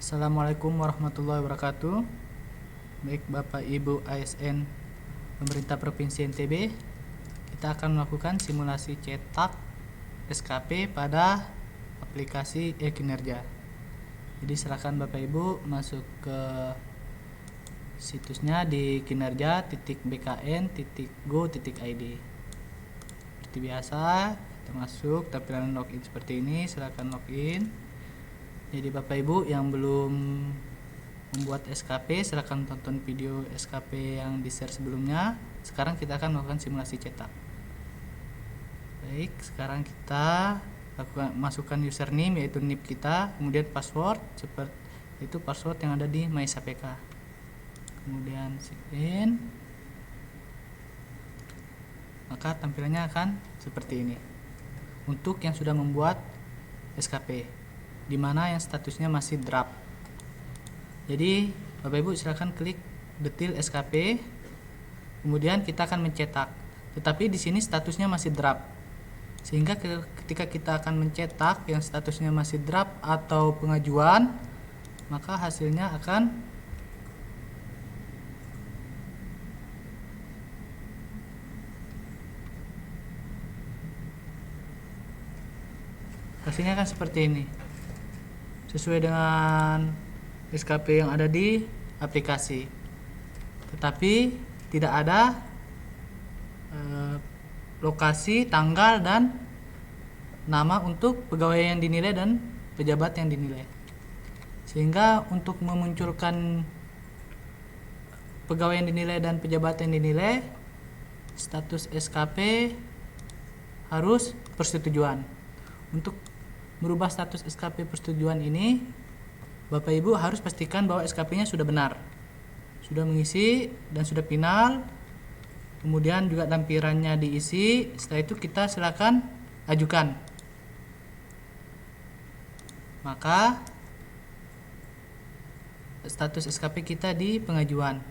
Assalamualaikum warahmatullahi wabarakatuh. Baik Bapak Ibu ASN Pemerintah Provinsi NTB, kita akan melakukan simulasi cetak SKP pada aplikasi e-kinerja. Jadi silakan Bapak Ibu masuk ke situsnya di kinerja.bkn.go.id. Seperti biasa, kita masuk tampilan login seperti ini, silakan login. Jadi Bapak Ibu yang belum membuat SKP, silakan tonton video SKP yang di-share sebelumnya. Sekarang kita akan melakukan simulasi cetak. Baik, sekarang kita masukkan username yaitu NIP kita, kemudian password seperti itu password yang ada di MySAPK. Kemudian sign in. Maka tampilannya akan seperti ini. Untuk yang sudah membuat SKP, di mana yang statusnya masih draft. Jadi Bapak Ibu silakan klik detail SKP, kemudian kita akan mencetak. Tetapi di sini statusnya masih draft, sehingga ketika kita akan mencetak yang statusnya masih draft atau pengajuan, maka hasilnya akan seperti ini, sesuai dengan SKP yang ada di aplikasi, tetapi tidak ada lokasi, tanggal, dan nama untuk pegawai yang dinilai dan pejabat yang dinilai. Sehingga untuk memunculkan pegawai yang dinilai dan pejabat yang dinilai, status SKP harus persetujuan. Untuk merubah status SKP persetujuan ini, Bapak Ibu harus pastikan bahwa SKP-nya sudah benar, sudah mengisi dan sudah final. Kemudian juga lampirannya diisi. Setelah itu kita silakan ajukan. Maka status SKP kita di pengajuan.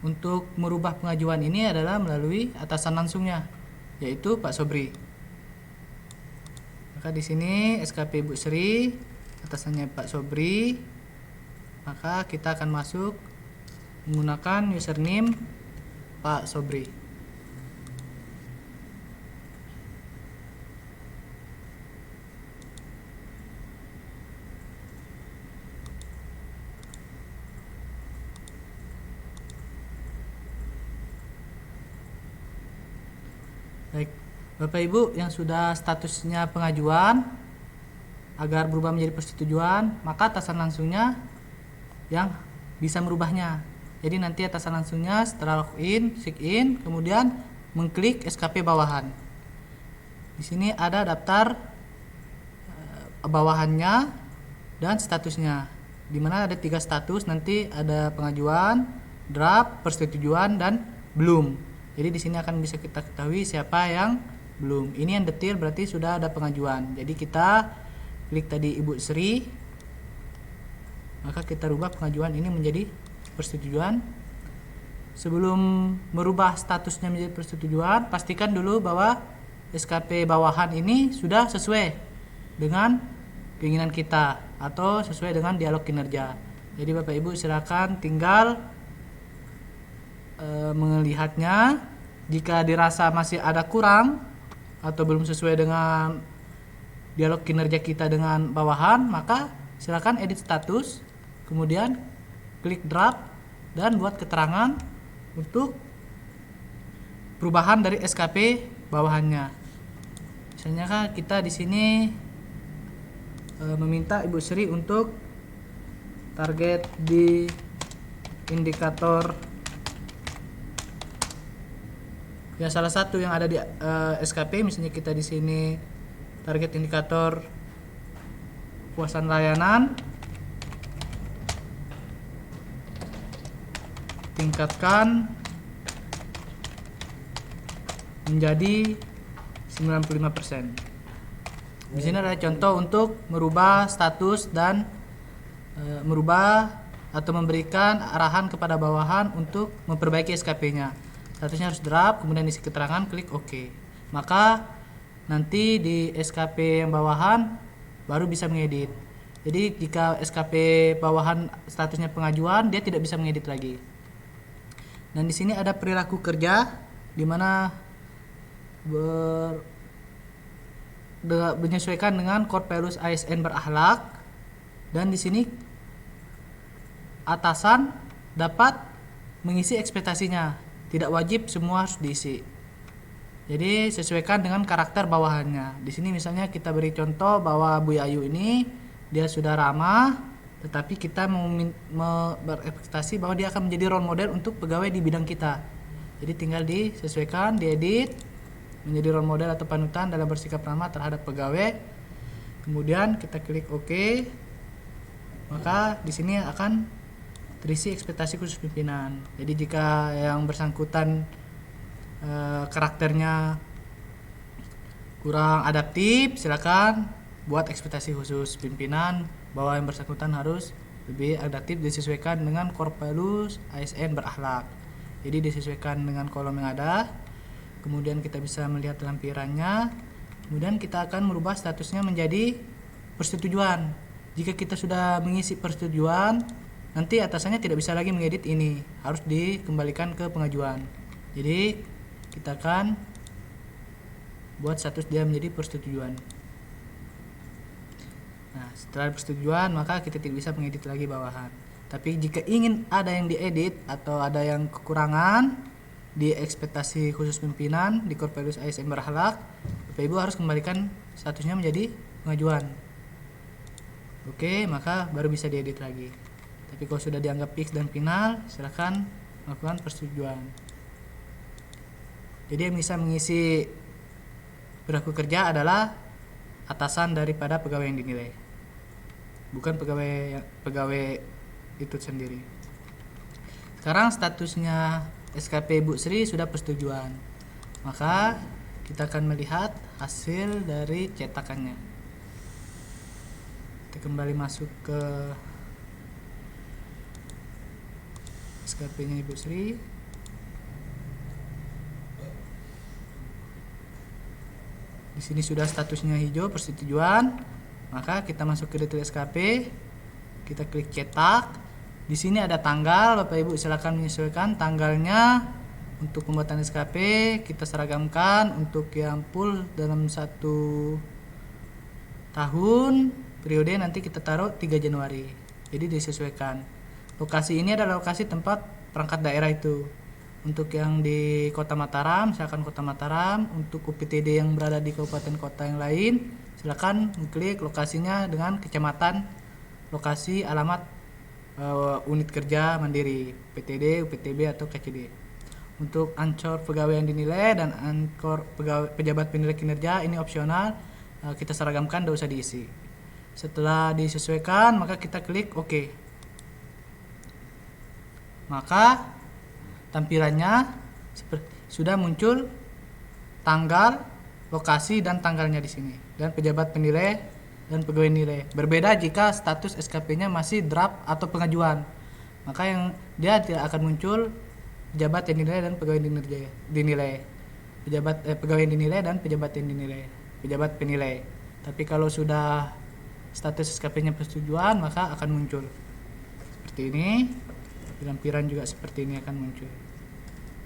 Untuk merubah pengajuan ini adalah melalui atasan langsungnya, yaitu Pak Sobri. Maka di sini SKP Ibu Sri, atasannya Pak Sobri. Maka kita akan masuk menggunakan username Pak Sobri. Baik, Bapak Ibu yang sudah statusnya pengajuan, agar berubah menjadi persetujuan, maka atasan langsungnya yang bisa merubahnya. Jadi nanti atasan langsungnya setelah login, check in, kemudian mengklik SKP bawahan. Di sini ada daftar bawahannya dan statusnya, di mana ada 3 status, nanti ada pengajuan, draft, persetujuan, dan belum. Jadi di sini akan bisa kita ketahui siapa yang belum. Ini yang detail berarti sudah ada pengajuan. Jadi kita klik tadi Ibu Sri, maka kita rubah pengajuan ini menjadi persetujuan. Sebelum merubah statusnya menjadi persetujuan, pastikan dulu bahwa SKP bawahan ini sudah sesuai dengan keinginan kita atau sesuai dengan dialog kinerja. Jadi Bapak Ibu silakan tinggal melihatnya. Jika dirasa masih ada kurang atau belum sesuai dengan dialog kinerja kita dengan bawahan, maka silakan edit status, kemudian klik draft dan buat keterangan untuk perubahan dari SKP bawahannya. Misalnya kan kita di sini meminta Ibu Sri untuk target di indikator. Ya, salah satu yang ada di SKP, misalnya kita di sini target indikator kepuasan layanan, tingkatkan menjadi 95%. Di sini ada contoh untuk merubah status dan merubah atau memberikan arahan kepada bawahan untuk memperbaiki SKP-nya. Statusnya harus draft, kemudian isi keterangan, klik OK. Maka nanti di SKP yang bawahan baru bisa mengedit. Jadi jika SKP bawahan statusnya pengajuan, dia tidak bisa mengedit lagi. Dan di sini ada perilaku kerja di mana menyesuaikan dengan core values ASN berakhlak, dan di sini atasan dapat mengisi ekspektasinya, tidak wajib semua harus diisi. Jadi sesuaikan dengan karakter bawahannya. Di sini misalnya kita beri contoh bahwa Bu Ayu ini dia sudah ramah, tetapi kita berekspektasi bahwa dia akan menjadi role model untuk pegawai di bidang kita. Jadi tinggal disesuaikan, diedit menjadi role model atau panutan dalam bersikap ramah terhadap pegawai. Kemudian kita klik OK. Maka di sini akan terisi ekspektasi khusus pimpinan. Jadi jika yang bersangkutan karakternya kurang adaptif, silakan buat ekspektasi khusus pimpinan bahwa yang bersangkutan harus lebih adaptif, disesuaikan dengan core values ASN berakhlak. Jadi disesuaikan dengan kolom yang ada. Kemudian kita bisa melihat lampirannya. Kemudian kita akan merubah statusnya menjadi persetujuan. Jika kita sudah mengisi persetujuan, nanti atasannya tidak bisa lagi mengedit ini, harus dikembalikan ke pengajuan. Jadi kita akan buat status dia menjadi persetujuan. Nah, setelah persetujuan maka kita tidak bisa mengedit lagi bawahan. Tapi jika ingin ada yang diedit atau ada yang kekurangan di ekspektasi khusus pimpinan di core values ASN berakhlak, Bapak Ibu harus kembalikan statusnya menjadi pengajuan. Oke, maka baru bisa diedit lagi. Tapi kalau sudah dianggap fix dan final, silakan melakukan persetujuan. Jadi yang bisa mengisi perilaku kerja adalah atasan daripada pegawai yang dinilai, bukan pegawai itu sendiri. Sekarang statusnya SKP Bu Sri sudah persetujuan, maka kita akan melihat hasil dari cetakannya. Kita kembali masuk ke SKP-nya Ibu Sri. Di sini sudah statusnya hijau persetujuan, maka kita masuk ke detail SKP, kita klik cetak. Di sini ada tanggal, Bapak Ibu silakan menyesuaikan tanggalnya. Untuk pembuatan SKP kita seragamkan, untuk yang full dalam 1 tahun periode nanti kita taruh 3 Januari. Jadi disesuaikan. Lokasi ini adalah lokasi tempat perangkat daerah itu. Untuk yang di Kota Mataram, silakan Kota Mataram. Untuk UPTD yang berada di kabupaten kota yang lain, silakan klik lokasinya dengan kecamatan, lokasi, alamat unit kerja mandiri, PTD, UPTB atau KCD. Untuk ancor pegawai yang dinilai dan ancor pejabat penilai kinerja ini opsional, kita seragamkan, tidak usah diisi. Setelah disesuaikan, maka kita klik OK. Maka tampilannya sudah muncul tanggal, lokasi dan tanggalnya di sini, dan pejabat penilai dan pegawai nilai. Berbeda jika status SKP-nya masih draft atau pengajuan, maka yang dia tidak akan muncul pejabat yang dinilai dan pegawai dinilai. Pegawai yang dinilai dan pejabat yang dinilai, pejabat penilai. Tapi kalau sudah status SKP-nya persetujuan, maka akan muncul seperti ini. Lampiran juga seperti ini akan muncul.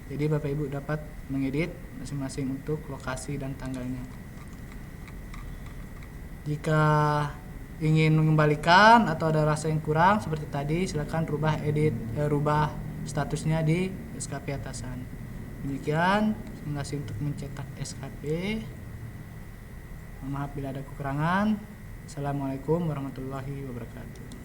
Jadi Bapak Ibu dapat mengedit masing-masing untuk lokasi dan tanggalnya. Jika ingin mengembalikan atau ada rasa yang kurang seperti tadi, silakan rubah statusnya di SKP atasan. Demikian, terima kasih untuk mencetak SKP. Maaf bila ada kekurangan. Assalamualaikum warahmatullahi wabarakatuh.